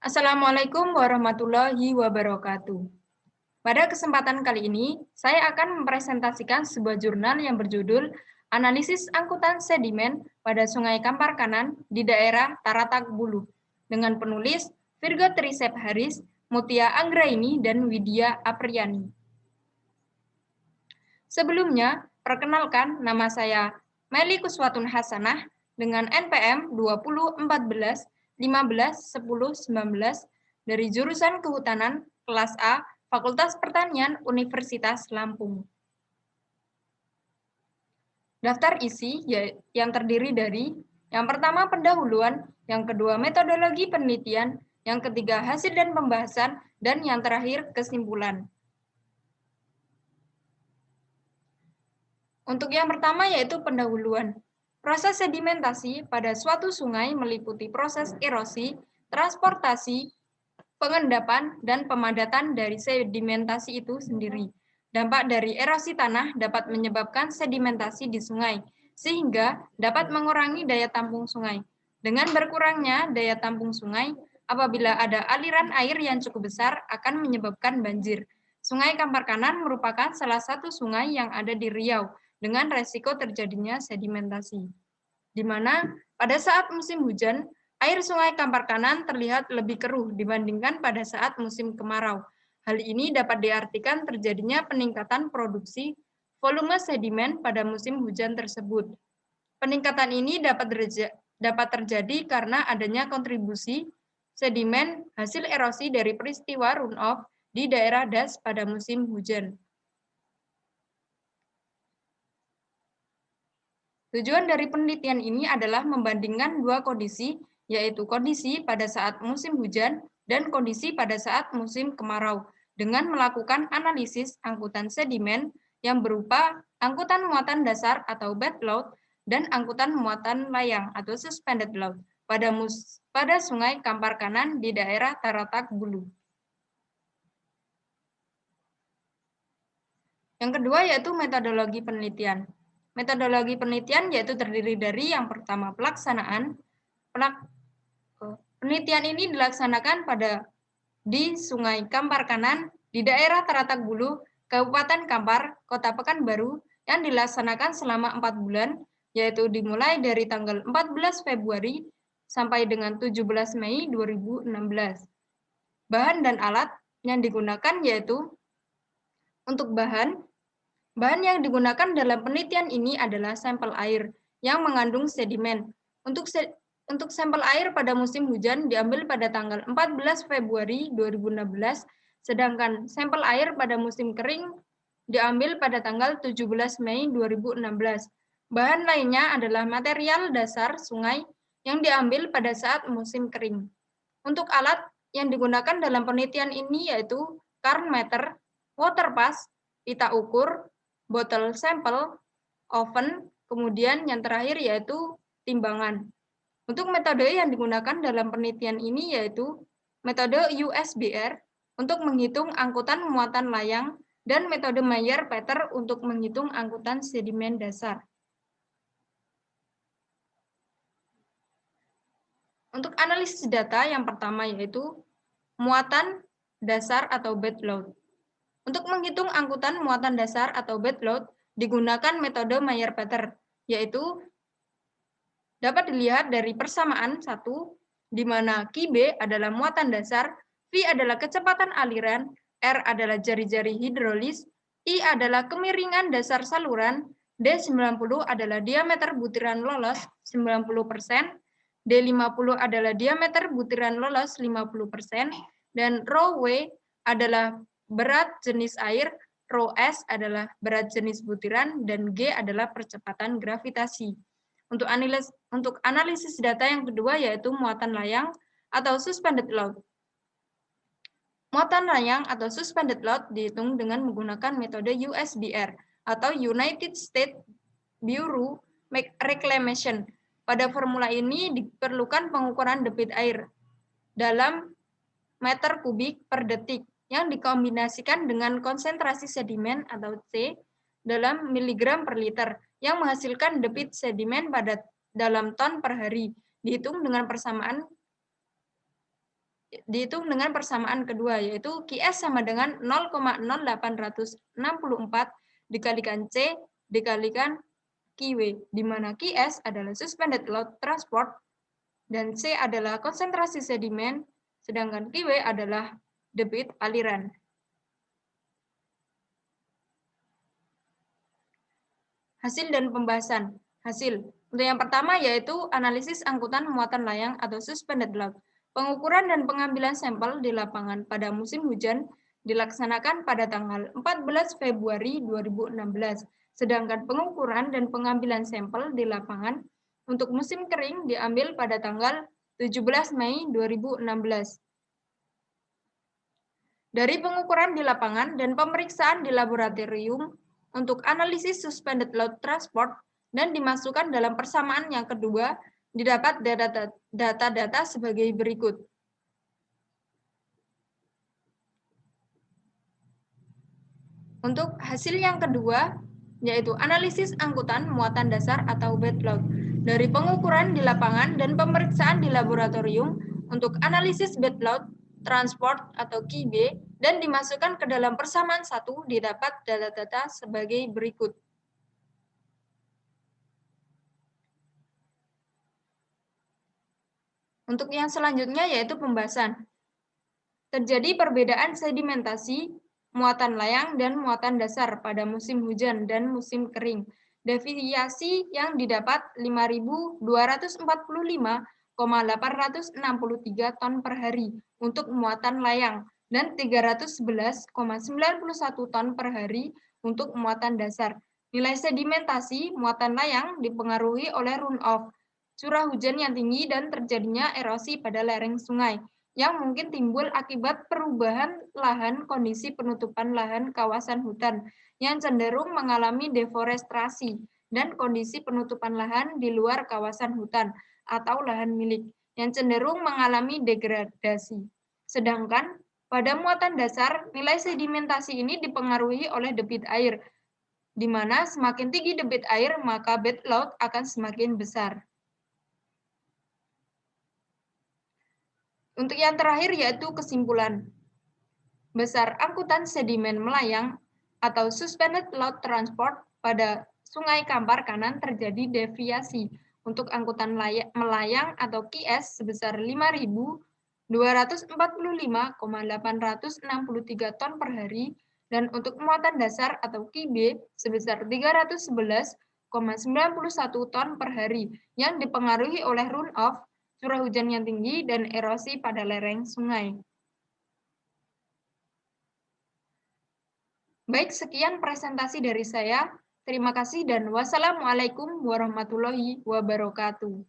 Assalamualaikum warahmatullahi wabarakatuh. Pada kesempatan kali ini, saya akan mempresentasikan sebuah jurnal yang berjudul Analisis Angkutan Sedimen pada Sungai Kampar Kanan di daerah Taratak Bulu dengan penulis Virgo Trisep Haris, Mutia Anggraini, dan Widya Apriyani. Sebelumnya, perkenalkan nama saya Meli Kuswatun Hasanah dengan NPM 2014 15 10 19 dari jurusan Kehutanan kelas A Fakultas Pertanian Universitas Lampung. Daftar isi yang terdiri dari yang pertama pendahuluan, yang kedua metodologi penelitian, yang ketiga hasil dan pembahasan, dan yang terakhir kesimpulan. Untuk yang pertama yaitu pendahuluan. Proses sedimentasi pada suatu sungai meliputi proses erosi, transportasi, pengendapan, dan pemadatan dari sedimentasi itu sendiri. Dampak dari erosi tanah dapat menyebabkan sedimentasi di sungai, sehingga dapat mengurangi daya tampung sungai. Dengan berkurangnya daya tampung sungai, apabila ada aliran air yang cukup besar akan menyebabkan banjir. Sungai Kampar Kanan merupakan salah satu sungai yang ada di Riau dengan resiko terjadinya sedimentasi, di mana pada saat musim hujan, air sungai Kampar Kanan terlihat lebih keruh dibandingkan pada saat musim kemarau. Hal ini dapat diartikan terjadinya peningkatan produksi volume sedimen pada musim hujan tersebut. Peningkatan ini dapat terjadi karena adanya kontribusi sedimen hasil erosi dari peristiwa runoff di daerah das pada musim hujan. Tujuan dari penelitian ini adalah membandingkan dua kondisi, yaitu kondisi pada saat musim hujan dan kondisi pada saat musim kemarau, dengan melakukan analisis angkutan sedimen yang berupa angkutan muatan dasar atau bed load dan angkutan muatan layang atau suspended load pada Sungai Kampar Kanan di daerah Taratak Bulu. Yang kedua yaitu metodologi penelitian. Metodologi penelitian yaitu terdiri dari yang pertama pelaksanaan. Penelitian ini dilaksanakan di Sungai Kampar Kanan di daerah Taratak Bulu, Kabupaten Kampar, Kota Pekanbaru yang dilaksanakan selama 4 bulan, yaitu dimulai dari tanggal 14 Februari sampai dengan 17 Mei 2016. Bahan dan alat yang digunakan yaitu untuk bahan yang digunakan dalam penelitian ini adalah sampel air yang mengandung sedimen. Untuk sampel air pada musim hujan diambil pada tanggal 14 Februari 2016, sedangkan sampel air pada musim kering diambil pada tanggal 17 Mei 2016. Bahan lainnya adalah material dasar sungai yang diambil pada saat musim kering. Untuk alat yang digunakan dalam penelitian ini yaitu current meter, water pass, pita ukur, botol sampel, oven, kemudian yang terakhir yaitu timbangan. Untuk metode yang digunakan dalam penelitian ini yaitu metode USBR untuk menghitung angkutan muatan layang dan metode Mayer-Peter untuk menghitung angkutan sedimen dasar. Untuk analisis data yang pertama yaitu muatan dasar atau bed load. Untuk menghitung angkutan muatan dasar atau bed load digunakan metode Mayer-Peter, yaitu dapat dilihat dari persamaan 1, di mana QB adalah muatan dasar, V adalah kecepatan aliran, R adalah jari-jari hidrolis, I adalah kemiringan dasar saluran, D90 adalah diameter butiran lolos 90%, D50 adalah diameter butiran lolos 50%, dan rho W adalah berat jenis air, rho S adalah berat jenis butiran, dan G adalah percepatan gravitasi. Untuk analisis data yang kedua yaitu muatan layang atau suspended load. Muatan layang atau suspended load dihitung dengan menggunakan metode USBR atau United States Bureau Reclamation. Pada formula ini diperlukan pengukuran debit air dalam meter kubik per detik yang dikombinasikan dengan konsentrasi sedimen atau C dalam miligram per liter yang menghasilkan debit sedimen dalam ton per hari, dihitung dengan persamaan dihitung dengan persamaan kedua, yaitu QS sama dengan 0,0864 dikalikan C dikalikan QW, di mana QS adalah suspended load transport dan C adalah konsentrasi sedimen, sedangkan QW adalah debit aliran. Hasil dan pembahasan. Hasil. Untuk yang pertama yaitu analisis angkutan muatan layang atau suspended load. Pengukuran dan pengambilan sampel di lapangan pada musim hujan dilaksanakan pada tanggal 14 Februari 2016. Sedangkan pengukuran dan pengambilan sampel di lapangan untuk musim kering diambil pada tanggal 17 Mei 2016. Dari pengukuran di lapangan dan pemeriksaan di laboratorium untuk analisis suspended load transport dan dimasukkan dalam persamaan yang kedua, didapat data-data sebagai berikut. Untuk hasil yang kedua, yaitu analisis angkutan muatan dasar atau bed load. Dari pengukuran di lapangan dan pemeriksaan di laboratorium untuk analisis bed load transport atau KIB dan dimasukkan ke dalam persamaan satu, didapat data-data sebagai berikut. Untuk yang selanjutnya yaitu pembahasan. Terjadi perbedaan sedimentasi, muatan layang, dan muatan dasar pada musim hujan dan musim kering. Deviasi yang didapat 5.245,863 ton per hari untuk muatan layang dan 311,91 ton per hari untuk muatan dasar. Nilai sedimentasi muatan layang dipengaruhi oleh runoff, curah hujan yang tinggi, dan terjadinya erosi pada lereng sungai yang mungkin timbul akibat perubahan lahan, kondisi penutupan lahan kawasan hutan yang cenderung mengalami deforestasi, dan kondisi penutupan lahan di luar kawasan hutan atau lahan milik yang cenderung mengalami degradasi. Sedangkan pada muatan dasar, nilai sedimentasi ini dipengaruhi oleh debit air, di mana semakin tinggi debit air, maka bed load akan semakin besar. Untuk yang terakhir yaitu kesimpulan. Besar angkutan sedimen melayang atau suspended load transport pada Sungai Kampar Kanan terjadi deviasi untuk angkutan melayang atau QS sebesar 5.245,863 ton per hari dan untuk muatan dasar atau QB sebesar 311,91 ton per hari yang dipengaruhi oleh runoff, curah hujan yang tinggi, dan erosi pada lereng sungai. Baik, sekian presentasi dari saya. Terima kasih dan wassalamualaikum warahmatullahi wabarakatuh.